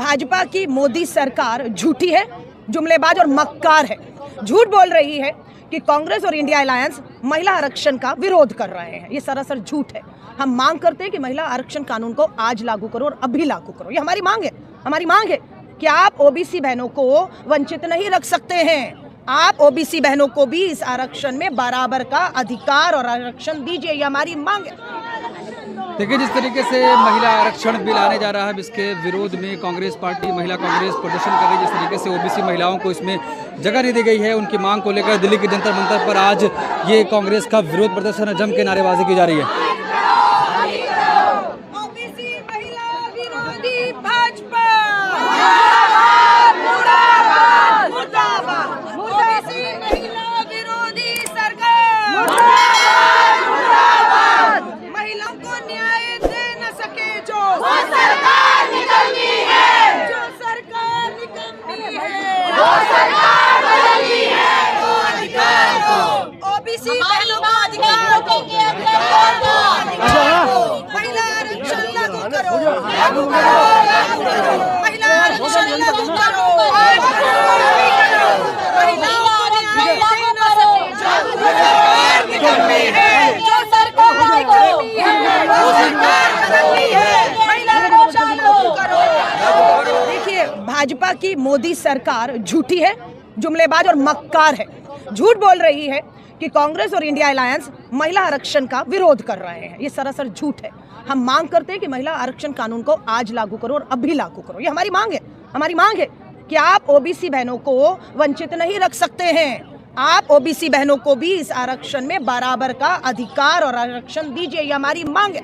भाजपा की मोदी सरकार झूठी है, जुमलेबाज और मक्कार है। झूठ बोल रही है कि कांग्रेस और इंडिया अलायंस महिला आरक्षण का विरोध कर रहे हैं। ये सरासर झूठ है। हम मांग करते हैं कि महिला आरक्षण कानून को आज लागू करो और अभी लागू करो। ये हमारी मांग है। हमारी मांग है कि आप ओबीसी बहनों को वंचित नहीं रख सकते हैं। आप ओबीसी बहनों को भी इस आरक्षण में बराबर का अधिकार और आरक्षण दीजिए। ये हमारी मांग है। देखिए, जिस तरीके से महिला आरक्षण बिल आने जा रहा है, इसके विरोध में कांग्रेस पार्टी, महिला कांग्रेस प्रदर्शन कर रही है। जिस तरीके से ओबीसी महिलाओं को इसमें जगह नहीं दी गई है, उनकी मांग को लेकर दिल्ली के जंतर मंतर पर आज ये कांग्रेस का विरोध प्रदर्शन जम के नारेबाजी की जा रही है। ओबीसी महिला विरोधी भाजपा ओबीसी बहनों को अधिकार दो। महिला आरक्षण लागू करो। महिला आरक्षण लागू करो। महिलाओं को न्याय देना जो सरकार निकलनी है, वो सरकार बदलनी है। महिला आरक्षण लागू करो। देखिए, भाजपा की मोदी सरकार झूठी है, जुमलेबाज और मक्कार है। झूठ बोल रही है कि कांग्रेस और इंडिया अलायंस महिला आरक्षण का विरोध कर रहे हैं। ये सरासर झूठ है। हम मांग करते हैं कि महिला आरक्षण कानून को आज लागू करो और अभी लागू करो। ये हमारी मांग है। हमारी मांग है कि आप ओबीसी बहनों को वंचित नहीं रख सकते हैं। आप ओबीसी बहनों को भी इस आरक्षण में बराबर का अधिकार और आरक्षण दीजिए। ये हमारी मांग है।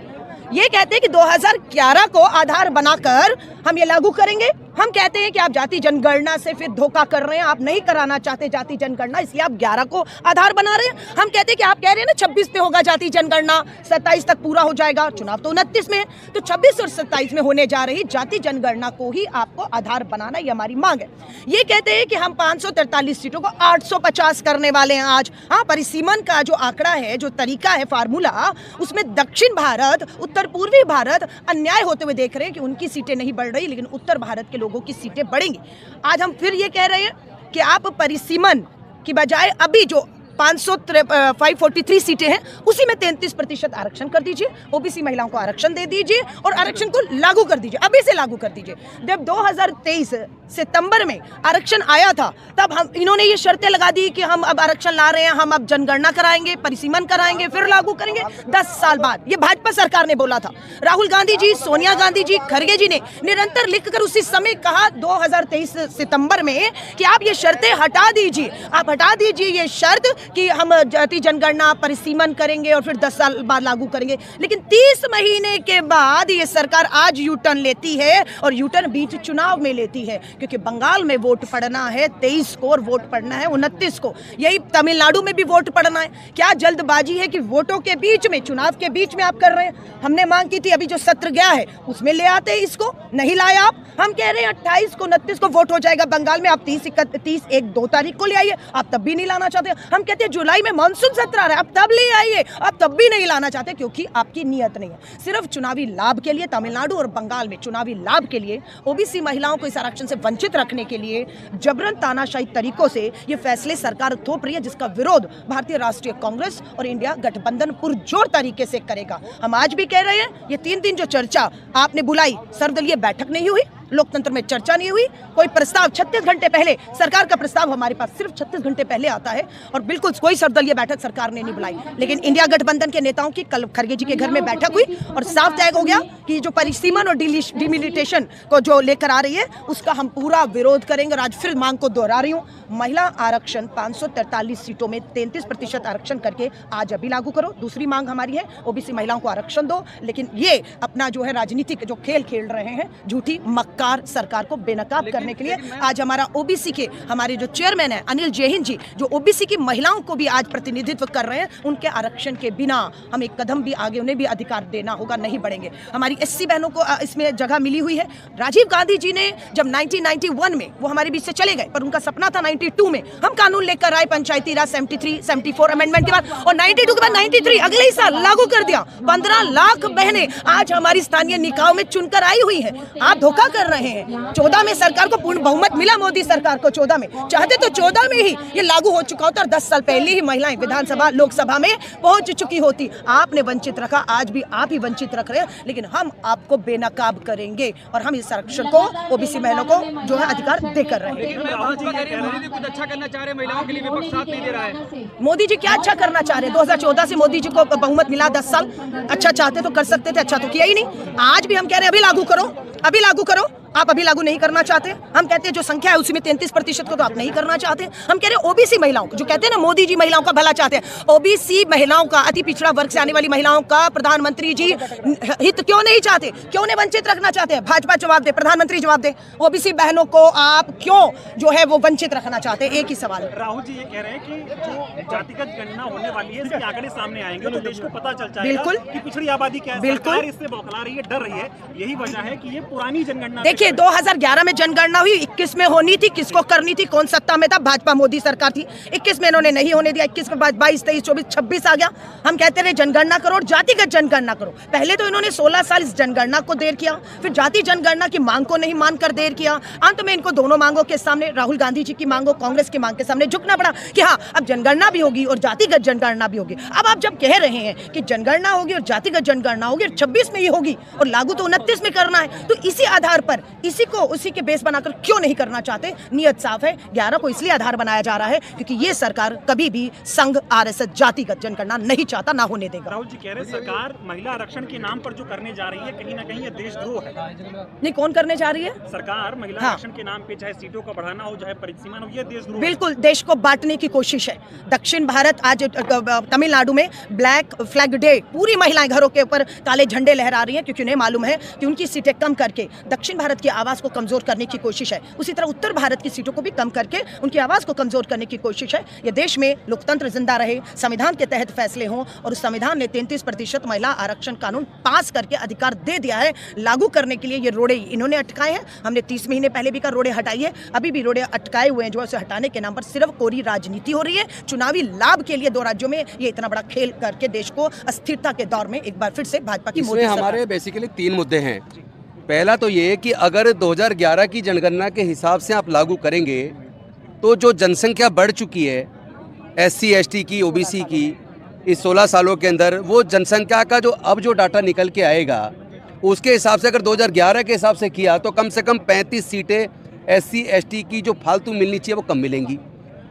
ये कहते हैं कि 2011 को आधार बनाकर हम ये लागू करेंगे। हम कहते हैं कि आप जाति जनगणना से फिर धोखा कर रहे हैं। आप नहीं कराना चाहते जाति जनगणना, इसलिए आप 11 को आधार बना रहे हैं। हम कहते हैं कि आप कह रहे हैं ना 26 पे होगा जाति जनगणना, 27 तक पूरा हो जाएगा। चुनाव तो 29 में है, तो 26 और 27 में होने जा रही जाति जनगणना को ही आपको आधार बनाना, ये हमारी मांग है। ये कहते हैं कि हम 543 सीटों को 850 करने वाले हैं आज। हाँ, परिसीमन का जो आंकड़ा है, जो तरीका है, फार्मूला, उसमें दक्षिण भारत, उत्तर पूर्वी भारत अन्याय होते हुए देख रहे हैं कि उनकी सीटें नहीं बढ़ रही, लेकिन उत्तर भारत के लोगों की सीटें बढ़ेंगी। आज हम फिर ये कह रहे हैं कि आप परिसीमन की बजाय अभी जो 543 सीटें हैं, उसी में 33% आरक्षण कर दीजिए। ओबीसी महिलाओं को आरक्षण दे दीजिए और आरक्षण को लागू कर दीजिए, अभी से लागू कर दीजिए। जब 2023 सितंबर में आरक्षण आया था, तब हम इन्होंने ये शर्तें लगा दी कि हम अब आरक्षण ला रहे हैं, हम अब जनगणना कराएंगे, परिसीमन कराएंगे, फिर लागू करेंगे 10 साल बाद। ये भाजपा सरकार ने बोला था। राहुल गांधी जी, सोनिया गांधी जी, खड़गे जी ने निरंतर लिखकर उसी समय कहा 2023 सितंबर में कि आप ये शर्तें हटा दीजिए। आप हटा दीजिए ये शर्त कि हम जाति जनगणना, परिसीमन करेंगे और फिर 10 साल बाद लागू करेंगे। लेकिन 30 महीने के बाद ये सरकार आज यू टर्न लेती है, और यू टर्न बीच चुनाव में लेती है, क्योंकि बंगाल में वोट पड़ना है 23 को और वोट पड़ना है 29 को। यही तमिलनाडु में भी वोट पड़ना है। क्या जल्दबाजी है कि वोटों के बीच में, चुनाव के बीच में आप कर रहे हैं? हमने मांग की थी अभी जो सत्र गया है उसमें ले आते, इसको नहीं लाया आप। हम कह रहे हैं 28 को 29 को वोट हो जाएगा बंगाल में, आप 30-1-2 तारीख को ले आइए। आप तब भी नहीं लाना चाहते। हम कहते हैं जुलाई में मानसून सत्र आ रहा है, आप तब ले आइए। आप तब भी नहीं लाना चाहते, क्योंकि आपकी नीयत नहीं है। सिर्फ चुनावी लाभ के लिए, तमिलनाडु और बंगाल में चुनावी लाभ के लिए, ओबीसी महिलाओं को इस आरक्षण से वंचित रखने के लिए जबरन तानाशाही तरीकों से ये फैसले सरकार थोप रही है, जिसका विरोध भारतीय राष्ट्रीय कांग्रेस और इंडिया गठबंधन पुरजोर तरीके से करेगा। हम आज भी कह रहे हैं, ये 3 दिन जो चर्चा आपने बुलाई, सर्वदलीय बैठक नहीं हुई, लोकतंत्र में चर्चा नहीं हुई, कोई प्रस्ताव 36 घंटे पहले, सरकार का प्रस्ताव हमारे पास सिर्फ 36 घंटे पहले आता है, और बिल्कुल कोई सर्वदलीय बैठक सरकार ने नहीं बुलाई। लेकिन इंडिया गठबंधन के नेताओं की कल खड़गे जी के घर में बैठक हुई और साफ तय हो गया कि जो परिसीमन और डिमिलिटेशन को जो लेकर आ रही है, उसका हम पूरा विरोध करेंगे। और आज फिर मांग को दोहरा रही हूँ, महिला आरक्षण 543 सीटों में 33% आरक्षण करके आज अभी लागू करो। दूसरी मांग हमारी है, ओबीसी महिलाओं को आरक्षण दो, लेकिन ये अपना जो है राजनीतिक जो खेल खेल रहे हैं, झूठी मक्कार सरकार को बेनकाब करने के लिए आज हमारा ओबीसी के हमारे जो चेयरमैन है अनिल जैन जी, जो ओबीसी की महिलाओं को भी आज प्रतिनिधित्व कर रहे हैं, उनके आरक्षण के बिना हम एक कदम भी आगे, उन्हें भी अधिकार देना होगा, नहीं बढ़ेंगे। हमारी एससी बहनों को इसमें जगह मिली हुई है। राजीव गांधी जी ने जब 1991 में वो हमारे बीच से चले गए, पर उनका सपना था 92 में हम कानून लेकर आए, पंचायती राज 73-74 अमेंडमेंट के बाद, और 92 के बाद 93 अगले ही साल लागू कर दिया। 15 लाख बहनें आज हमारी स्थानीय निकायों में चुनकर आई हुई हैं। आप धोखा कर कर रहे हैं। 14 में सरकार को पूर्ण बहुमत मिला, मोदी सरकार को 14 में, चाहते तो 14 में ही ये लागू हो चुका होता और 10 साल पहले ही महिलाएं विधानसभा लोकसभा में पहुंच चुकी होती। आपने वंचित रखा, आज भी आप ही वंचित रख रहे हैं, लेकिन हम आपको बेनकाब करेंगे और हम इस आरक्षण को ओबीसी महिलाओं को जो है अधिकार देकर रहे हैं। मोदी जी कुछ अच्छा करना चाह रहे हैं, महिलाओं के लिए विपक्ष साथ नहीं दे रहा है। मोदी जी क्या अच्छा करना चाह रहे हैं? 2014 से मोदी जी को बहुमत मिला, 10 साल अच्छा चाहते तो कर सकते थे, अच्छा तो किया ही नहीं। आज भी हम कह रहे हैं अभी लागू करो, अभी लागू करो। आप अभी लागू नहीं करना चाहते। हम कहते हैं जो संख्या है उसी में 33% को तो आप नहीं करना चाहते। हम कह रहे हैं ओबीसी महिलाओं को, जो कहते हैं ना मोदी जी महिलाओं का भला चाहते हैं, ओबीसी महिलाओं का, अति पिछड़ा वर्ग से आने वाली महिलाओं का प्रधानमंत्री जी हित क्यों नहीं चाहते, क्यों नहीं वंचित रखना चाहते हैं? भाजपा जवाब दे, प्रधानमंत्री जवाब दे। ओबीसी बहनों को आप क्यों जो है वो वंचित रखना चाहते हैं? एक ही सवाल है। राहुल जी ये कह रहे हैं कि जो जातिगत गणना होने वाली है, इसके आंकड़े सामने आएंगे तो देश को पता चल जाएगा बिल्कुल कि पिछड़ी आबादी क्या है। बिल्कुल। सरकार इससे बौखला रही है, डर रही है। यही वजह है कि ये पुरानी जनगणना। देखिए 2011 में जनगणना हुई, 21 में होनी थी, किसको करनी थी, कौन सत्ता में था? भाजपा मोदी सरकार थी। 21 में इन्होंने नहीं होने दिया, 21 के बाद 22, 23, 24, 26 आ गया। हम कहते रहे जनगणना करो और जातिगत जनगणना करो। पहले तो इन्होंने 16 साल इस जनगणना को देर किया, फिर जाति जनगणना की मांग को नहीं मानकर देर किया। अंत में इनको दोनों मांगों के सामने, राहुल गांधी जी की मांगों, कांग्रेस की मांग के सामने झुकना पड़ा कि हाँ अब जनगणना भी होगी और जातिगत जनगणना भी होगी। अब आप जब कह रहे हैं कि जनगणना होगी और जातिगत जनगणना होगी और 26 में ही होगी और लागू तो 29 में करना है, तो इसी आधार पर इसी को उसी के बेस बनाकर क्यों नहीं करना चाहते? नियत साफ है। 11 को इसलिए आधार बनाया जा रहा है क्योंकि ये सरकार कभी भी संघ आरएसएस जातिगत जनगणना नहीं चाहता, ना होने देगा। राहुल जी कह रहे हैं सरकार महिला आरक्षण के नाम पर जो करने जा रही है, कहीं ना कहीं ये देशद्रोह है। नहीं, कौन करने जा रही है? सरकार महिला आरक्षण के नाम पे चाहे सीटों का बढ़ाना हो, चाहे परिसीमन हो, ये देशद्रोह। बिल्कुल, देश को बांटने की कोशिश है। दक्षिण भारत, आज तमिलनाडु में ब्लैक फ्लैग डे, पूरी महिलाएं घरों के ऊपर काले झंडे लहरा रही हैं क्योंकि उन्हें मालूम है कि उनकी सीटें कम करके दक्षिण भारत की आवाज को कमजोर करने की कोशिश है। उसी तरह उत्तर भारत की सीटों को भी कम करके उनकी आवाज को कमजोर करने की कोशिश है। ये देश में लोकतंत्र जिंदा रहे, संविधान के तहत फैसले हों और उस संविधान ने 33% महिला आरक्षण कानून पास करके अधिकार दे दिया है लागू करने के लिए। ये रोड़े इन्होंने अटकाए हैं। हमने 30 महीने पहले भी कहा रोड़े हटाइए, अभी भी रोड़े अटकाए हुए हैं जो उसे हटाने के नाम पर सिर्फ कोरी राजनीति हो रही है। चुनावी लाभ के लिए 2 राज्यों में ये इतना बड़ा खेल करके देश को अस्थिरता के दौर में एक बार फिर से भाजपा की मोदी सरकार। हमारे बेसिकली 3 मुद्दे हैं। पहला तो ये कि अगर 2011 की जनगणना के हिसाब से आप लागू करेंगे तो जो जनसंख्या बढ़ चुकी है SC ST की, OBC की, इस 16 सालों के अंदर, वो जनसंख्या का जो डाटा निकल के आएगा उसके हिसाब से अगर 2011 के हिसाब से किया तो कम से कम 35 सीटें SC ST की जो फालतू मिलनी चाहिए वो कम मिलेंगी।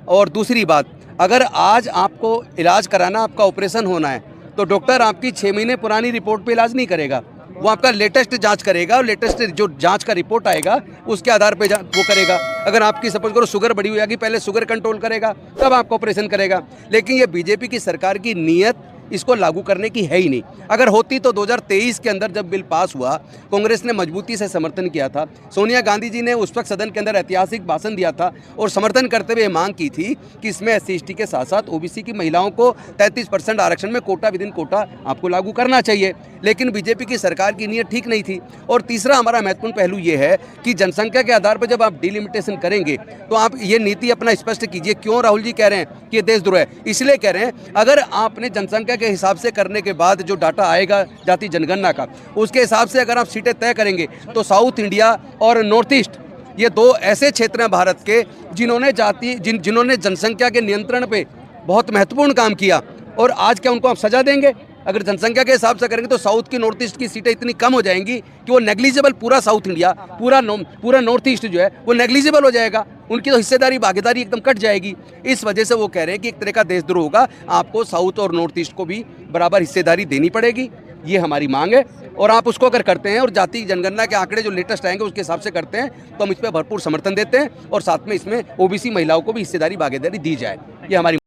और दूसरी बात, अगर आज आपको इलाज कराना, आपका ऑपरेशन होना है तो डॉक्टर आपकी 6 महीने पुरानी रिपोर्ट पे इलाज नहीं करेगा, वो आपका लेटेस्ट जांच करेगा और लेटेस्ट जो जांच का रिपोर्ट आएगा उसके आधार पे वो करेगा। अगर आपकी सपोज करो शुगर बढ़ी हुई है, पहले शुगर कंट्रोल करेगा तब आपका ऑपरेशन करेगा। लेकिन ये बीजेपी की सरकार की नीयत इसको लागू करने की है ही नहीं। अगर होती तो 2023 के अंदर जब बिल पास हुआ, कांग्रेस ने मजबूती से समर्थन किया था। सोनिया गांधी जी ने उस वक्त सदन के अंदर ऐतिहासिक भाषण दिया था और समर्थन करते हुए मांग की थी कि इसमें SC ST के साथ साथ OBC की महिलाओं को 33% आरक्षण में कोटा विदिन कोटा आपको लागू करना चाहिए। लेकिन बीजेपी की सरकार की नीयत ठीक नहीं थी। और तीसरा हमारा महत्वपूर्ण पहलू ये है कि जनसंख्या के आधार पर जब आप डिलिमिटेशन करेंगे तो आप ये नीति अपना स्पष्ट कीजिए। क्यों राहुल जी कह रहे हैं कि ये देशद्रोह है? इसलिए कह रहे हैं अगर आपने जनसंख्या के हिसाब से करने के बाद जो डाटा आएगा जाति जनगणना का, उसके हिसाब से अगर आप सीटें तय करेंगे तो साउथ इंडिया और नॉर्थ ईस्ट, ये 2 ऐसे क्षेत्र हैं भारत के जिन्होंने जनसंख्या के नियंत्रण पे बहुत महत्वपूर्ण काम किया। और आज क्या उनको आप सजा देंगे? अगर जनसंख्या के हिसाब से करेंगे तो साउथ की नॉर्थ ईस्ट की सीटें इतनी कम हो जाएंगी कि वो नेग्लिजिबल, पूरा साउथ इंडिया, पूरा नॉर्थ ईस्ट जो है वो नेग्लिजिबल हो जाएगा। उनकी तो हिस्सेदारी, भागीदारी एकदम कट जाएगी। इस वजह से वो कह रहे हैं कि एक तरह का देशद्रोह होगा, आपको साउथ और नॉर्थ ईस्ट को भी बराबर हिस्सेदारी देनी पड़ेगी। ये हमारी मांग है और आप उसको अगर करते हैं और जाति जनगणना के आंकड़े जो लेटेस्ट आएंगे उसके हिसाब से करते हैं तो हम इस पर भरपूर समर्थन देते हैं और साथ में इसमें OBC महिलाओं को भी हिस्सेदारी, भागीदारी दी जाए। ये हमारी